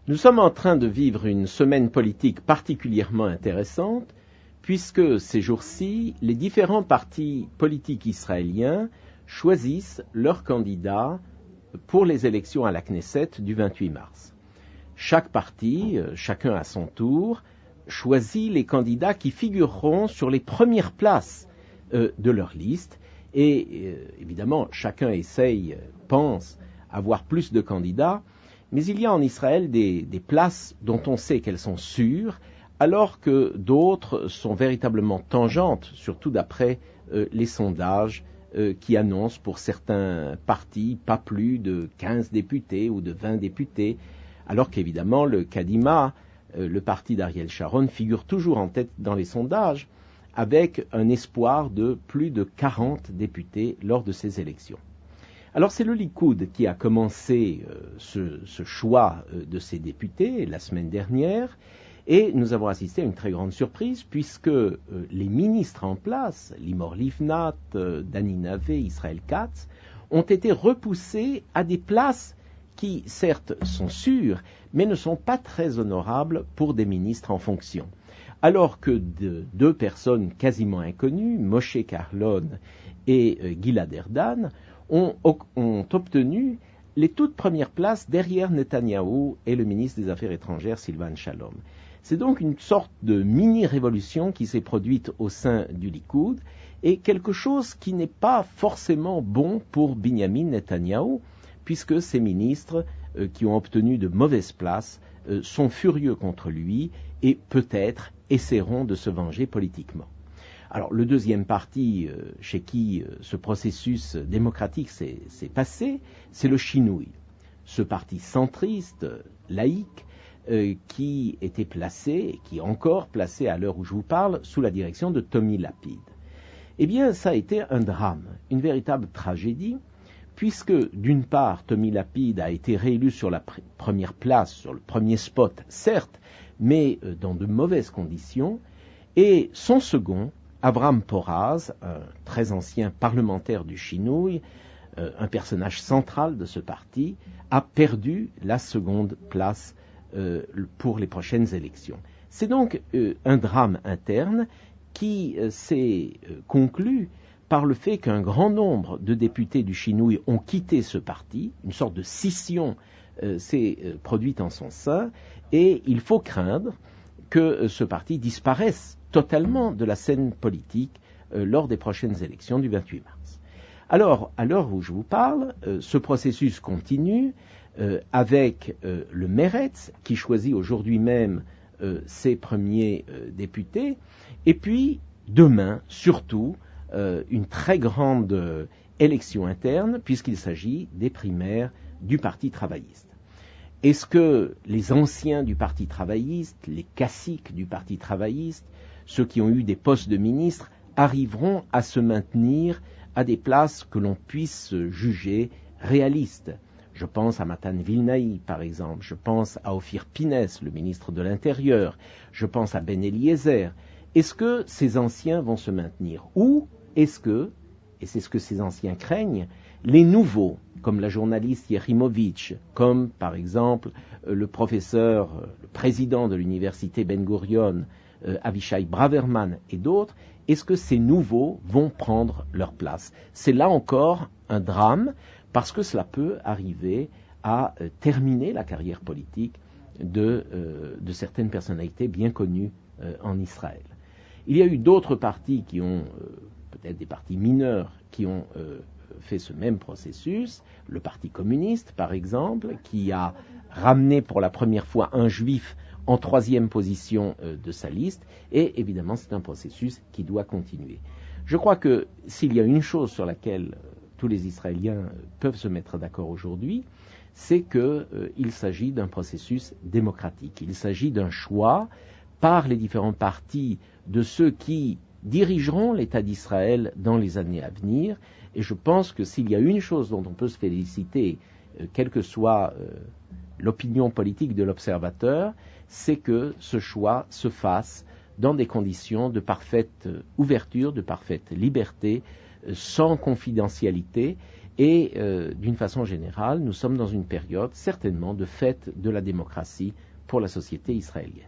Nous sommes en train de vivre une semaine politique particulièrement intéressante, puisque ces jours-ci, les différents partis politiques israéliens choisissent leurs candidats pour les élections à la Knesset du 28 mars. Chaque parti, chacun à son tour, choisit les candidats qui figureront sur les premières places de leur liste. Et évidemment, chacun pense avoir plus de candidats, mais il y a en Israël des places dont on sait qu'elles sont sûres, alors que d'autres sont véritablement tangentes, surtout d'après les sondages qui annoncent pour certains partis pas plus de 15 députés ou de 20 députés, alors qu'évidemment le Kadima, le parti d'Ariel Sharon, figure toujours en tête dans les sondages, avec un espoir de plus de 40 députés lors de ces élections. Alors c'est le Likoud qui a commencé ce choix de ces députés la semaine dernière, et nous avons assisté à une très grande surprise, puisque les ministres en place, Limor Livnat, Dani Nave, Israël Katz, ont été repoussés à des places qui, certes, sont sûres, mais ne sont pas très honorables pour des ministres en fonction. Alors que deux personnes quasiment inconnues, Moshe Carlon et Gilad Erdan, ont obtenu les toutes premières places derrière Netanyahou et le ministre des Affaires étrangères Sylvan Shalom. C'est donc une sorte de mini-révolution qui s'est produite au sein du Likoud, et quelque chose qui n'est pas forcément bon pour Binyamin Netanyahou, puisque ces ministres qui ont obtenu de mauvaises places sont furieux contre lui et peut-être essaieront de se venger politiquement. Alors le deuxième parti chez qui ce processus démocratique s'est passé, c'est le Shinui. Ce parti centriste, laïque, qui était placé, et qui est encore placé à l'heure où je vous parle, sous la direction de Tommy Lapid. Eh bien, ça a été un drame, une véritable tragédie, puisque d'une part, Tommy Lapid a été réélu sur la première place, sur le premier spot, certes, mais dans de mauvaises conditions, et son second, Avraham Poraz, un très ancien parlementaire du Shinui, un personnage central de ce parti, a perdu la seconde place pour les prochaines élections. C'est donc un drame interne qui s'est conclu par le fait qu'un grand nombre de députés du Shinui ont quitté ce parti, une sorte de scission s'est produite en son sein, et il faut craindre que ce parti disparaisse totalement de la scène politique lors des prochaines élections du 28 mars. Alors, à l'heure où je vous parle, ce processus continue avec le Meretz, qui choisit aujourd'hui même ses premiers députés, et puis demain, surtout, une très grande élection interne, puisqu'il s'agit des primaires du Parti travailliste. Est-ce que les anciens du Parti travailliste, les caciques du Parti travailliste, ceux qui ont eu des postes de ministres, arriveront à se maintenir à des places que l'on puisse juger réalistes? Je pense à Matan Vilnaï, par exemple, je pense à Ophir Pines, le ministre de l'Intérieur, je pense à Ben Eliezer. Est-ce que ces anciens vont se maintenir? Ou est-ce que, et c'est ce que ces anciens craignent, les nouveaux, comme la journaliste Yerimovic, comme par exemple le professeur, le président de l'université Ben Gurion, Avishai Braverman et d'autres, est-ce que ces nouveaux vont prendre leur place? C'est là encore un drame, parce que cela peut arriver à terminer la carrière politique de certaines personnalités bien connues en Israël. Il y a eu d'autres partis qui ont, peut-être des partis mineurs, qui ont fait ce même processus. Le Parti communiste, par exemple, qui a ramené pour la première fois un juif en troisième position de sa liste, et évidemment c'est un processus qui doit continuer. Je crois que s'il y a une chose sur laquelle tous les Israéliens peuvent se mettre d'accord aujourd'hui, c'est qu'il s'agit d'un processus démocratique. Il s'agit d'un choix par les différents partis de ceux qui dirigeront l'État d'Israël dans les années à venir, et je pense que s'il y a une chose dont on peut se féliciter, quelle que soit l'opinion politique de l'observateur, c'est que ce choix se fasse dans des conditions de parfaite ouverture, de parfaite liberté, sans confidentialité, Et d'une façon générale, nous sommes dans une période certainement de fête de la démocratie pour la société israélienne.